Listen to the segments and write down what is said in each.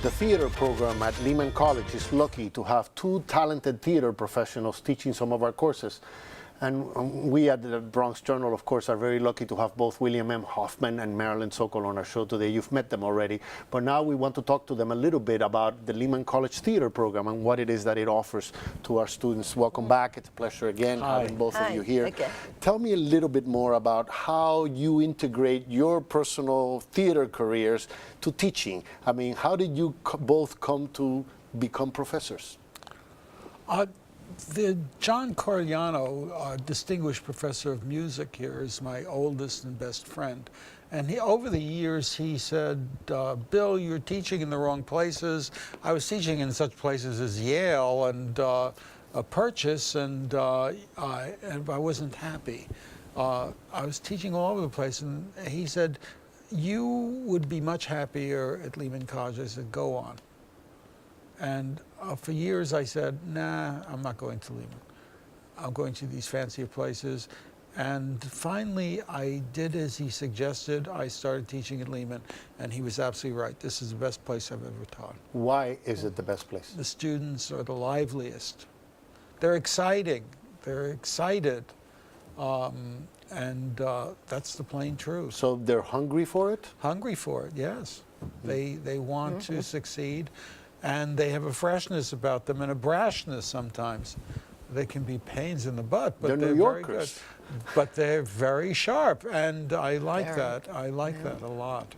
The theater program at Lehman College is lucky to have two talented theater professionals teaching some of our courses. And we at the Bronx Journal, of course, are very lucky to have both William M. Hoffman and Marilyn Sokol on our show today. You've met them already, but now we want to talk to them a little bit about the Lehman College Theater Program and what it is that it offers to our students. Welcome back. It's a pleasure again having both of you here. Again. Tell me a little bit more about how you integrate your personal theater careers to teaching. I mean, how did you both come to become professors? The John Corigliano, distinguished professor of music here, is my oldest and best friend. And over the years, he said, Bill, you're teaching in the wrong places. I was teaching in such places as Yale and Purchase, and I wasn't happy. I was teaching all over the place, and he said, you would be much happier at Lehman College. I said, go on. And for years I said, nah, I'm not going to Lehman. I'm going to these fancier places. And finally I did as he suggested. I started teaching at Lehman, and he was absolutely right. This is the best place I've ever taught. Why is it the best place? The students are the liveliest. They're exciting. They're excited. That's the plain truth. So they're hungry for it? Hungry for it, yes. They want to succeed. And they have a freshness about them and a brashness sometimes. They can be pains in the butt, but they're New very good. Yorkers. But they're very sharp, and I like that. I like that a lot.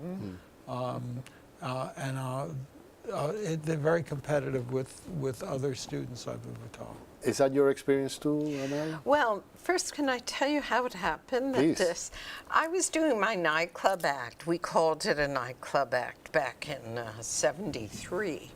They're very competitive with other students I've ever taught. Is that your experience too, Amel? Well, first, can I tell you how it happened? Please. I was doing my nightclub act. We called it a nightclub act back in '73.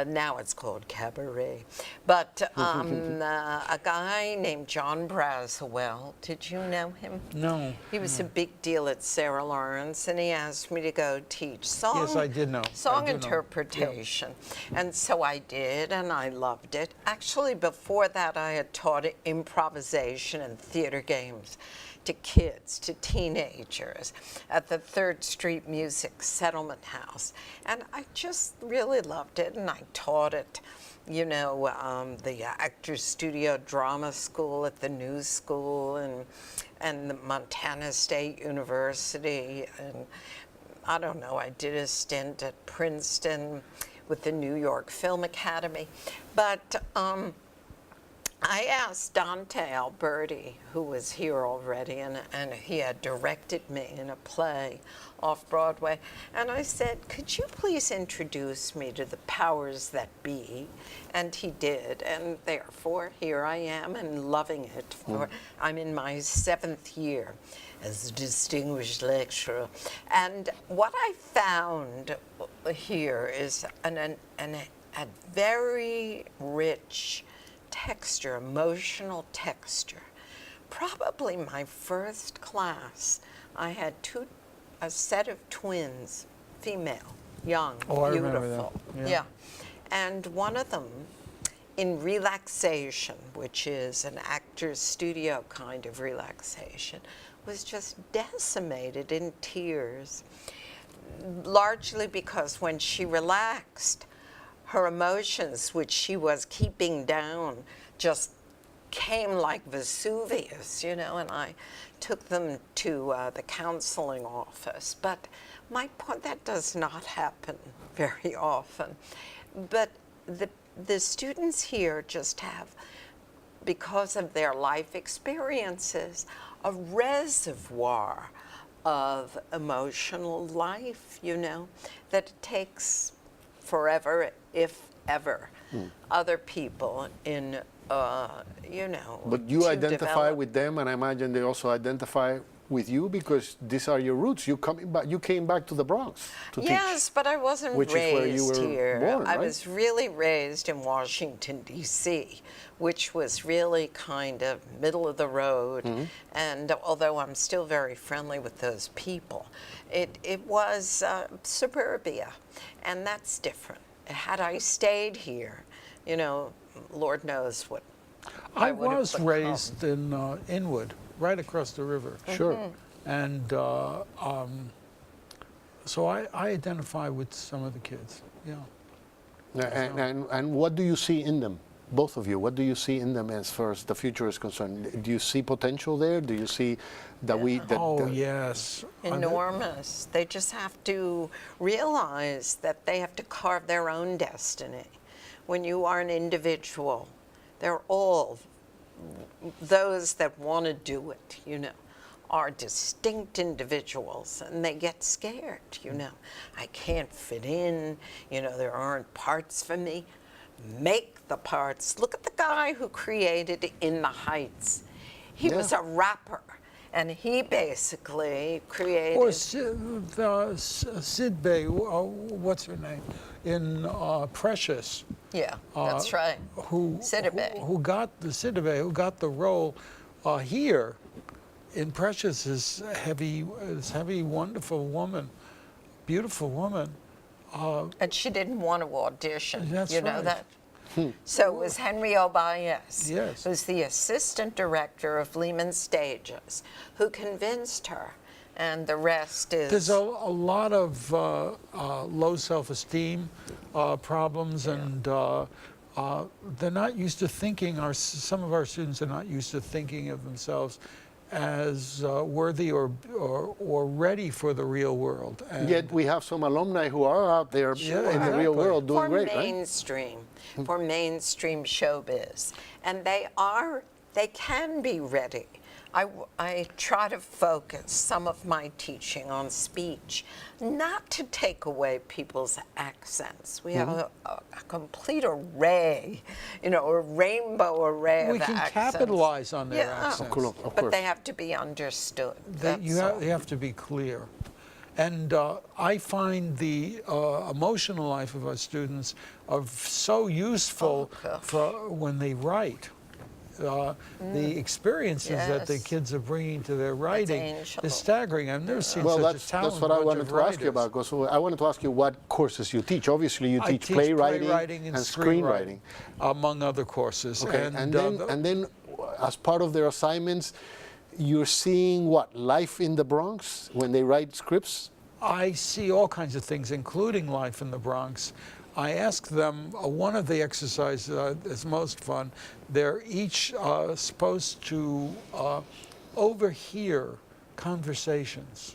Now it's called cabaret. But a guy named John Braswell, did you know him? No. He was a big deal at Sarah Lawrence, and he asked me to go teach song. Yes, I did know. Song interpretation. Yeah. And so I did, and I loved it. Actually, before that, I had taught improvisation and theater games to kids, to teenagers at the 3rd Street Music Settlement House. And I just really loved it, and I taught it, you know, the Actors Studio Drama School at the New School and the Montana State University. And I don't know, I did a stint at Princeton with the New York Film Academy. But I asked Dante Alberti, who was here already, and he had directed me in a play off-Broadway, and I said, could you please introduce me to the powers that be? And he did, and therefore here I am and loving it. I'm in my 7th year as a distinguished lecturer. And what I found here is a very rich texture, emotional texture. Probably my first class, I had a set of twins, female, young, beautiful. I remember that. Yeah. And one of them, in relaxation, which is an actor's studio kind of relaxation, was just decimated in tears, largely because when she relaxed, her emotions, which she was keeping down, just came like Vesuvius, you know, and I took them to the counseling office. But my point, that does not happen very often. But the students here just have, because of their life experiences, a reservoir of emotional life, you know, that it takes forever, if ever, other people in, you know. But you identify develop. with them, and I imagine they also identify with you because these are your roots. You came back to the Bronx to teach. Yes, but I wasn't which raised is where you were here. born, I right? was really raised in Washington, D.C., which was really kind of middle of the road. And although I'm still very friendly with those people, it was suburbia, and that's different. Had I stayed here, you know, Lord knows what I was raised in Inwood, right across the river. Sure. And So I identify with some of the kids. Yeah. And what do you see in them, both of you? What do you see in them as far as the future is concerned? Do you see potential there? Do you see that Oh yes. Enormous. They just have to realize that they have to carve their own destiny. When you are an individual, they're all those that want to do it, you know, are distinct individuals, and they get scared, you know. I can't fit in, you know, there aren't parts for me. Make the parts. Look at the guy who created In the Heights. He was a rapper, and he basically created... Or Sid Bay, what's her name, in Precious. Yeah, that's right. Who got the role here in Precious is heavy, wonderful woman, beautiful woman. And she didn't want to audition. That's you know right. that? So it was Henry Obayes, Yes. who's the assistant director of Lehman Stages, who convinced her. And the rest is... There's a lot of low self-esteem problems, and they're not used to thinking, some of our students are not used to thinking of themselves as worthy or ready for the real world. And yet we have some alumni who are out there in the real world doing great, right? For mainstream showbiz. And they can be ready. I try to focus some of my teaching on speech, not to take away people's accents. We have a complete array, you know, a rainbow array of accents. We can capitalize on their accents. Of course. But they have to be understood. You have to be clear. And I find the emotional life of our students so useful for when they write. The experiences that the kids are bringing to their writing is staggering. I've never seen such a talented that's what I wanted to ask you about. Because I wanted to ask you what courses you teach. Obviously, you teach playwriting and screenwriting, among other courses. Okay, and then as part of their assignments, you're seeing what, life in the Bronx when they write scripts? I see all kinds of things, including life in the Bronx. I ask them, one of the exercises is most fun, they're each supposed to overhear conversations.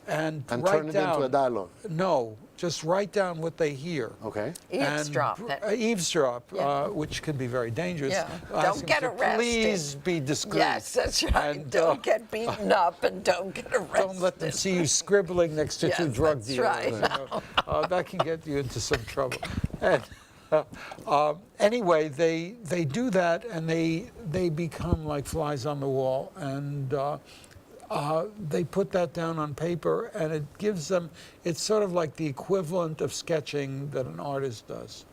And write turn it into a dialogue. No, just write down what they hear. Okay. Eavesdrop. Eavesdrop, which can be very dangerous. Yeah. Don't get arrested. Please be discreet. Yes, that's right. And, don't get beaten up and don't get arrested. Don't let them see you scribbling next to two drug dealers. Right. You know? That can get you into some trouble. And, anyway, they do that, and they become like flies on the wall, and they put that down on paper, and it gives them, it's sort of like the equivalent of sketching that an artist does.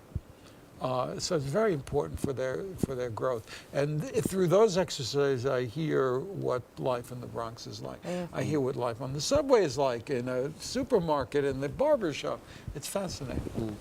So it's very important for their growth. And through those exercises, I hear what life in the Bronx is like. I hear what life on the subway is like, in a supermarket, in the barber shop. It's fascinating.